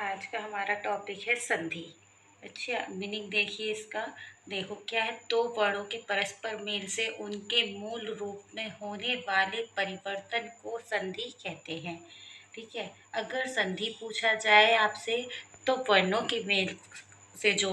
आज का हमारा टॉपिक है संधि। अच्छा, मीनिंग देखिए इसका। देखो क्या है, दो वर्णों के परस्पर मेल से उनके मूल रूप में होने वाले परिवर्तन को संधि कहते हैं। ठीक है, अगर संधि पूछा जाए आपसे तो वर्णों के मेल से जो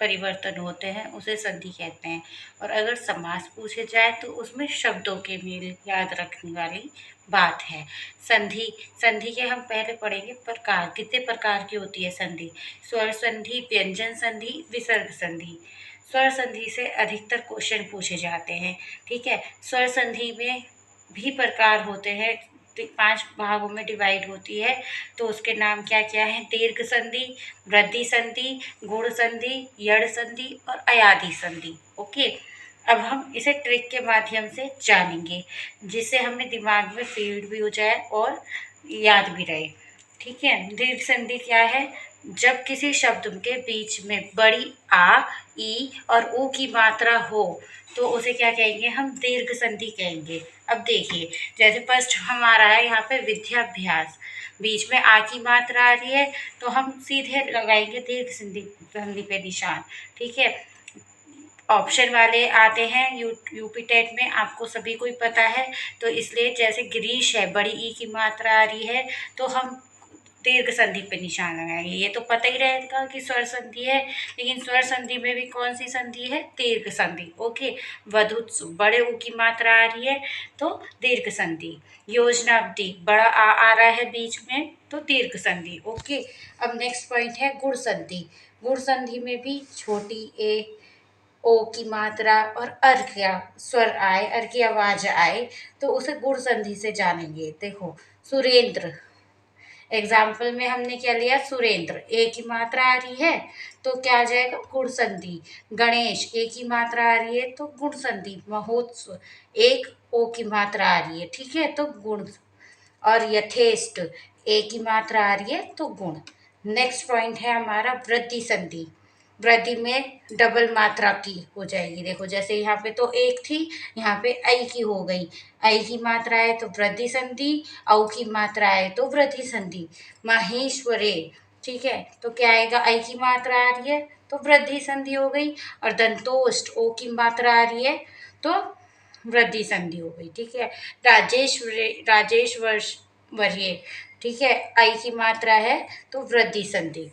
परिवर्तन होते हैं उसे संधि कहते हैं। और अगर समास पूछे जाए तो उसमें शब्दों के मेल याद रखने वाली बात है। संधि संधि के हम पहले पढ़ेंगे प्रकार, कितने प्रकार की होती है संधि। स्वर संधि, व्यंजन संधि, विसर्ग संधि। स्वर संधि से अधिकतर क्वेश्चन पूछे जाते हैं। ठीक है, स्वर संधि में भी प्रकार होते हैं, 5 भागों में डिवाइड होती है। तो उसके नाम क्या क्या है? दीर्घ संधि, वृद्धि संधि, गुण संधि, यड़ संधि और अयाधि संधि। ओके, अब हम इसे ट्रिक के माध्यम से जानेंगे, जिससे हमें दिमाग में फीड भी हो जाए और याद भी रहे। ठीक है, दीर्घ संधि क्या है? जब किसी शब्द के बीच में बड़ी आ, ई और ऊ की मात्रा हो तो उसे क्या कहेंगे? हम दीर्घ संधि कहेंगे। अब देखिए, जैसे फर्स्ट हमारा है यहाँ पे विद्याभ्यास, बीच में आ की मात्रा आ रही है तो हम सीधे लगाएंगे दीर्घ संधि, संधि पे निशान। ठीक है, ऑप्शन वाले आते हैं यूपी टेट में, आपको सभी को ही पता है। तो इसलिए जैसे गिरीश है, बड़ी ई की मात्रा आ रही है तो हम दीर्घ संधि पे निशान लगाएंगे। ये तो पता ही रहेगा कि स्वर संधि है, लेकिन स्वर संधि में भी कौन सी संधि है? दीर्घ संधि। ओके, वधु बड़े ऊ की मात्रा आ रही है तो दीर्घ संधि। योजना अवधि, बड़ा आ रहा है बीच में तो दीर्घ संधि। ओके, अब नेक्स्ट पॉइंट है गुण संधि। गुण संधि में भी छोटी ए, ओ की मात्रा और अर्घ्य स्वर आए, अर्घ्य की आवाज आए तो उसे गुण संधि से जानेंगे। देखो सुरेंद्र, एग्जाम्पल में हमने क्या लिया? सुरेंद्र, ए की मात्रा आ रही है तो क्या आ जाएगा? गुण संधि। गणेश, ए की मात्रा आ रही है तो गुण संधि। महोत्सव, एक ओ की मात्रा आ रही है, ठीक है, तो गुण। और यथेष्ट, ए की मात्रा आ रही है तो गुण। नेक्स्ट पॉइंट है हमारा वृद्धि संधि। वृद्धि में डबल मात्रा की हो जाएगी। देखो जैसे यहाँ पे तो एक थी, यहाँ पे आई की हो गई। आई की मात्रा है तो वृद्धि संधि, औ की मात्रा है तो वृद्धि संधि। माहेश्वरे, ठीक है, तो क्या आएगा? आई की मात्रा आ रही है तो वृद्धि संधि हो गई। और दंतोष्ट, ओ की मात्रा आ रही है तो वृद्धि संधि हो गई। ठीक है, राजेश्वरी, ठीक है, आई की मात्रा है तो वृद्धि संधि।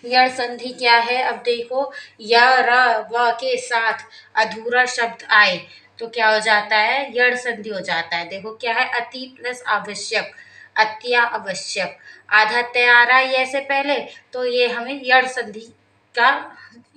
यड़ संधि क्या है? अब देखो, या र व के साथ अधूरा शब्द आए तो क्या हो जाता है? यड़ संधि हो जाता है। देखो क्या है? अति प्लस आवश्यक, अत्या आवश्यक, आधा तैयार है ये से पहले तो ये हमें यड़ संधि का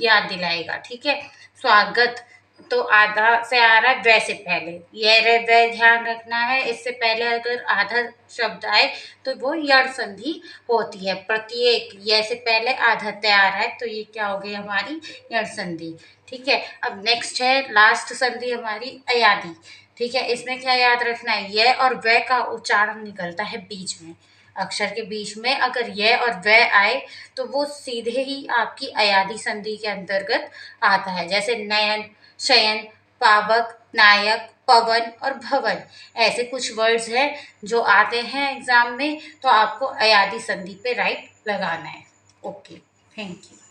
याद दिलाएगा। ठीक है, स्वागत तो आधा से आ रहा है वैसे पहले, ये रे वे ध्यान रखना है। इससे पहले अगर आधा शब्द आए तो वो यड़ संधि होती है। प्रत्येक, ये से पहले आधा तैयार है तो ये क्या हो गई? हमारी यड़ संधि। ठीक है, अब नेक्स्ट है लास्ट संधि हमारी अयाधि। ठीक है, इसमें क्या याद रखना है? ये और वे का उच्चारण निकलता है बीच में, अक्षर के बीच में अगर ये और वे आए तो वो सीधे ही आपकी अयाधि संधि के अंतर्गत आता है। जैसे नयन, शयन, पावक, नायक, पवन और भवन, ऐसे कुछ वर्ड्स हैं जो आते हैं एग्जाम में तो आपको अयाधि संधि पे राइट लगाना है। Okay, thank you.